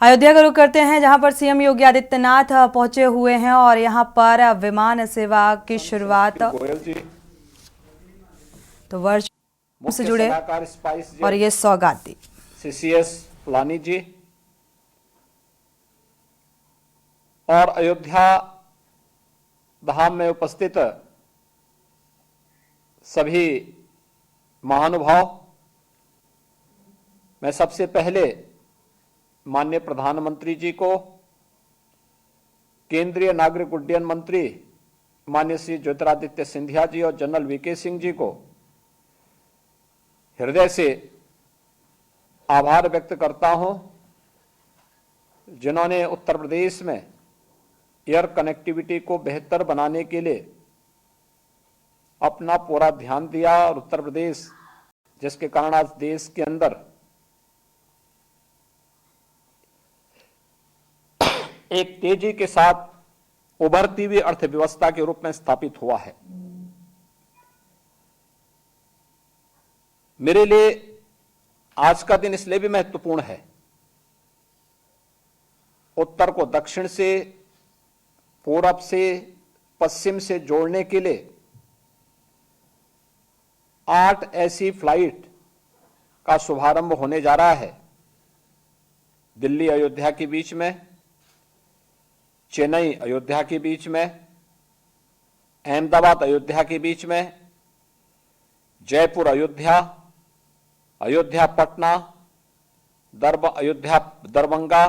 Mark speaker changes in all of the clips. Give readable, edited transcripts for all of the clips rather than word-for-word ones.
Speaker 1: अयोध्या का रुख करते हैं, जहां पर सीएम योगी आदित्यनाथ पहुंचे हुए हैं और यहां पर विमान सेवा की शुरुआत
Speaker 2: गोयल जी
Speaker 1: तो वर्ष से
Speaker 2: मुख्य
Speaker 1: जुड़े
Speaker 2: सलाहकार स्पाइस
Speaker 1: और ये सौगात दी।
Speaker 2: सीसीएस फलानी जी और अयोध्या धाम में उपस्थित सभी महानुभाव, मैं सबसे पहले माननीय प्रधानमंत्री जी को, केंद्रीय नागरिक उड्डयन मंत्री माननीय श्री ज्योतिरादित्य सिंधिया जी और जनरल वीके सिंह जी को हृदय से आभार व्यक्त करता हूं, जिन्होंने उत्तर प्रदेश में एयर कनेक्टिविटी को बेहतर बनाने के लिए अपना पूरा ध्यान दिया और उत्तर प्रदेश, जिसके कारण आज देश के अंदर एक तेजी के साथ उभरती हुई अर्थव्यवस्था के रूप में स्थापित हुआ है। मेरे लिए आज का दिन इसलिए भी महत्वपूर्ण है, उत्तर को दक्षिण से, पूरब से, पश्चिम से जोड़ने के लिए 8 ऐसी फ्लाइट का शुभारंभ होने जा रहा है। दिल्ली अयोध्या के बीच में, चेन्नई अयोध्या के बीच में, अहमदाबाद अयोध्या के बीच में, जयपुर अयोध्या, अयोध्या पटना, अयोध्या दरभंगा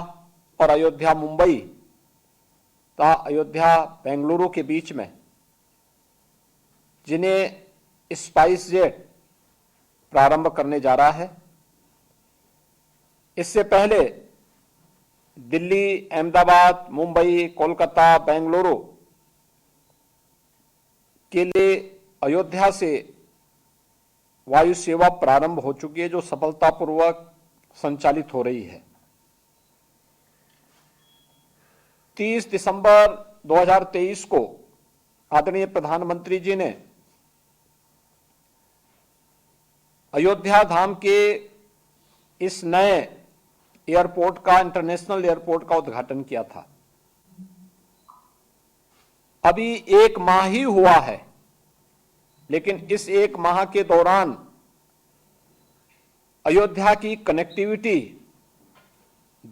Speaker 2: और अयोध्या मुंबई तथा अयोध्या बेंगलुरु के बीच में, जिन्हें स्पाइस जेट प्रारंभ करने जा रहा है। इससे पहले दिल्ली, अहमदाबाद, मुंबई, कोलकाता, बेंगलुरु के लिए अयोध्या से वायु सेवा प्रारंभ हो चुकी है, जो सफलतापूर्वक संचालित हो रही है। 30 दिसंबर 2023 को आदरणीय प्रधानमंत्री जी ने अयोध्या धाम के इस नए एयरपोर्ट का, इंटरनेशनल एयरपोर्ट का उद्घाटन किया था। अभी 1 माह ही हुआ है, लेकिन इस 1 माह के दौरान अयोध्या की कनेक्टिविटी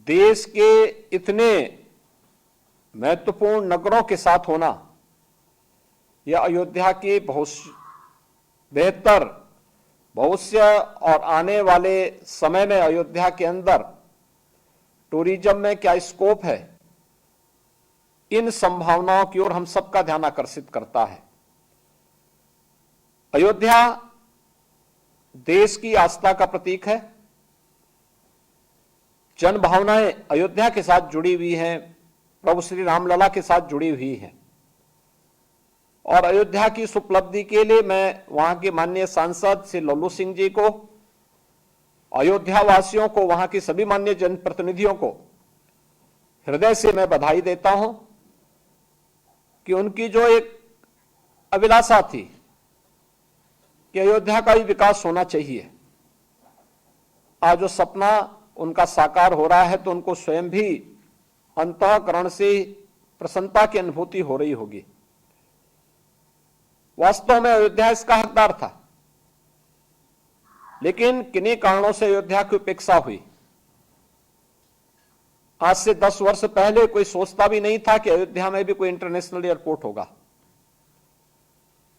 Speaker 2: देश के इतने महत्वपूर्ण नगरों के साथ होना, यह अयोध्या के बेहतर भविष्य और आने वाले समय में अयोध्या के अंदर टूरिज्म में क्या स्कोप है, इन संभावनाओं की ओर हम सबका ध्यान आकर्षित करता है। अयोध्या देश की आस्था का प्रतीक है। जन भावनाएं अयोध्या के साथ जुड़ी हुई हैं, प्रभु श्री रामलला के साथ जुड़ी हुई हैं। और अयोध्या की इस उपलब्धि के लिए मैं वहां के माननीय सांसद श्री लल्लू सिंह जी को, अयोध्या वासियों को, वहां के सभी माननीय जनप्रतिनिधियों को हृदय से मैं बधाई देता हूं कि उनकी जो एक अभिलाषा थी कि अयोध्या का भी विकास होना चाहिए, आज जो सपना उनका साकार हो रहा है, तो उनको स्वयं भी अंतःकरण से प्रसन्नता की अनुभूति हो रही होगी। वास्तव में अयोध्या इसका हकदार था, लेकिन किन्हीं कारणों से अयोध्या की उपेक्षा हुई। आज से 10 वर्ष पहले कोई सोचता भी नहीं था कि अयोध्या में भी कोई इंटरनेशनल एयरपोर्ट होगा।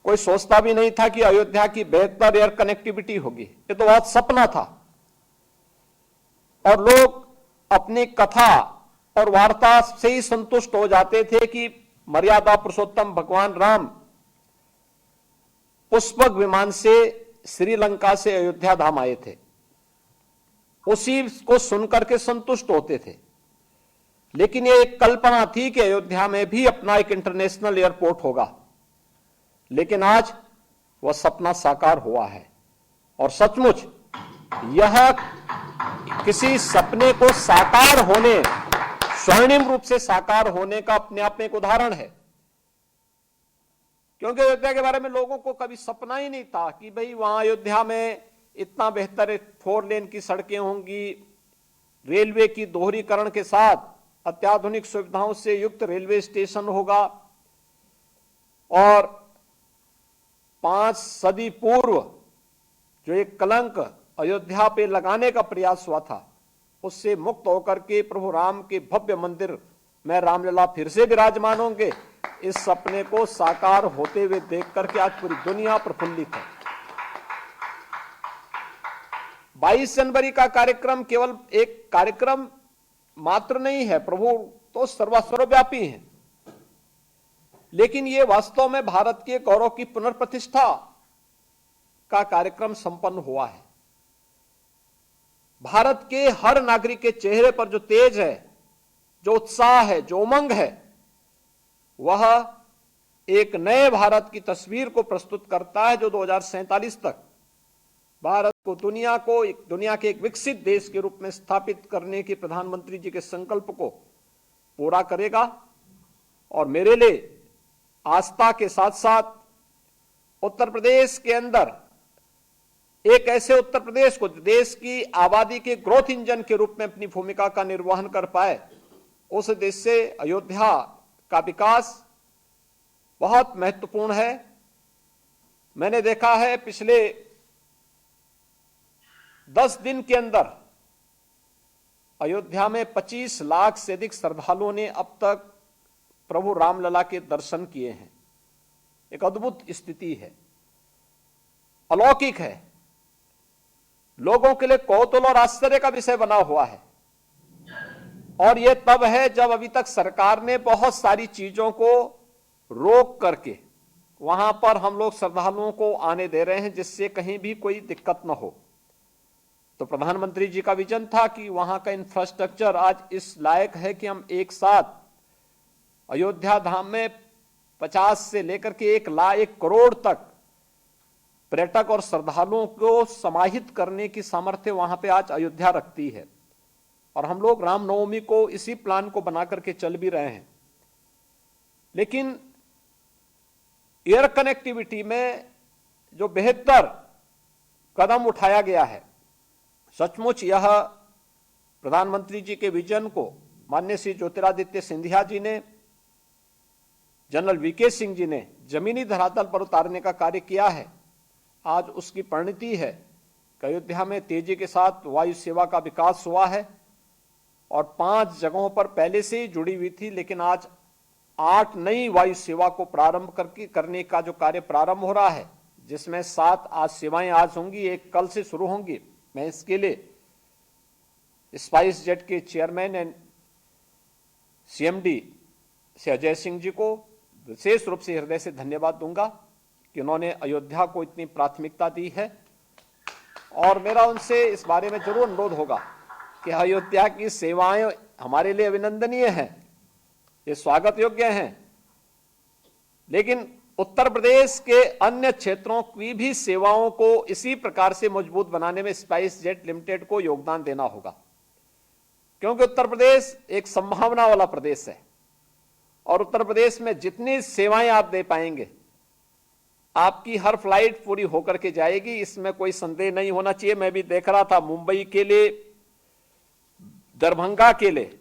Speaker 2: कोई सोचता भी नहीं था कि अयोध्या की बेहतर एयर कनेक्टिविटी होगी। ये तो बहुत सपना था और लोग अपनी कथा और वार्ता से ही संतुष्ट हो जाते थे कि मर्यादा पुरुषोत्तम भगवान राम पुष्पक विमान से श्रीलंका से अयोध्या धाम आए थे, उसी को सुनकर के संतुष्ट होते थे। लेकिन ये एक कल्पना थी कि अयोध्या में भी अपना एक इंटरनेशनल एयरपोर्ट होगा, लेकिन आज वह सपना साकार हुआ है। और सचमुच यह किसी सपने को साकार होने, स्वर्णिम रूप से साकार होने का अपने आप में एक उदाहरण है। क्योंकि अयोध्या के बारे में लोगों को कभी सपना ही नहीं था कि भाई वहां अयोध्या में इतना बेहतर 4 लेन की सड़कें होंगी, रेलवे की दोहरीकरण के साथ अत्याधुनिक सुविधाओं से युक्त रेलवे स्टेशन होगा और 5 सदी पूर्व जो एक कलंक अयोध्या पे लगाने का प्रयास हुआ था, उससे मुक्त होकर के प्रभु राम के भव्य मंदिर में रामलला फिर से विराजमान होंगे। इस सपने को साकार होते हुए देख करके आज पूरी दुनिया प्रफुल्लित है। 22 जनवरी का कार्यक्रम केवल एक कार्यक्रम मात्र नहीं है, प्रभु तो सर्वव्यापी हैं, लेकिन ये वास्तव में भारत के गौरव की पुनर्प्रतिष्ठा का कार्यक्रम संपन्न हुआ है। भारत के हर नागरिक के चेहरे पर जो तेज है, जो उत्साह है, जो उमंग है, वह एक नए भारत की तस्वीर को प्रस्तुत करता है जो 2047 तक भारत को दुनिया के एक विकसित देश के रूप में स्थापित करने के प्रधानमंत्री जी के संकल्प को पूरा करेगा। और मेरे लिए आस्था के साथ साथ उत्तर प्रदेश के अंदर एक ऐसे उत्तर प्रदेश को देश की आबादी के ग्रोथ इंजन के रूप में अपनी भूमिका का निर्वहन कर पाए, उस देश से अयोध्या का विकास बहुत महत्वपूर्ण है। मैंने देखा है पिछले 10 दिन के अंदर अयोध्या में 25 लाख से अधिक श्रद्धालुओं ने अब तक प्रभु रामलला के दर्शन किए हैं। एक अद्भुत स्थिति है, अलौकिक है, लोगों के लिए कौतूहल और आश्चर्य का विषय बना हुआ है। और यह तब है जब अभी तक सरकार ने बहुत सारी चीजों को रोक करके वहां पर हम लोग श्रद्धालुओं को आने दे रहे हैं जिससे कहीं भी कोई दिक्कत न हो। तो प्रधानमंत्री जी का विजन था कि वहां का इंफ्रास्ट्रक्चर आज इस लायक है कि हम एक साथ अयोध्या धाम में 50 से लेकर के 1 करोड़ तक पर्यटक और श्रद्धालुओं को समाहित करने की सामर्थ्य वहां पे आज अयोध्या रखती है। और हम लोग रामनवमी को इसी प्लान को बना करके चल भी रहे हैं। लेकिन एयर कनेक्टिविटी में जो बेहतर कदम उठाया गया है, सचमुच यह प्रधानमंत्री जी के विजन को माननीय श्री ज्योतिरादित्य सिंधिया जी ने, जनरल वीके सिंह जी ने जमीनी धरातल पर उतारने का कार्य किया है। आज उसकी परिणति है कि अयोध्या में तेजी के साथ वायु सेवा का विकास हुआ है और 5 जगहों पर पहले से ही जुड़ी हुई थी, लेकिन आज 8 नई वायु सेवा को प्रारंभ करने का जो कार्य प्रारंभ हो रहा है, जिसमें 7 आज सेवाएं आज होंगी, 1 कल से शुरू होंगी। मैं इसके लिए स्पाइस जेट के चेयरमैन एंड सीएमडी से अजय सिंह जी को विशेष रूप से हृदय से धन्यवाद दूंगा कि उन्होंने अयोध्या को इतनी प्राथमिकता दी है। और मेरा उनसे इस बारे में जरूर अनुरोध होगा कि अयोध्या की सेवाएं हमारे लिए अभिनंदनीय हैं, ये स्वागत योग्य हैं, लेकिन उत्तर प्रदेश के अन्य क्षेत्रों की भी सेवाओं को इसी प्रकार से मजबूत बनाने में स्पाइस जेट लिमिटेड को योगदान देना होगा। क्योंकि उत्तर प्रदेश एक संभावना वाला प्रदेश है और उत्तर प्रदेश में जितनी सेवाएं आप दे पाएंगे, आपकी हर फ्लाइट पूरी होकर के जाएगी, इसमें कोई संदेह नहीं होना चाहिए। मैं भी देख रहा था, मुंबई के लिए, दरभंगा के लिए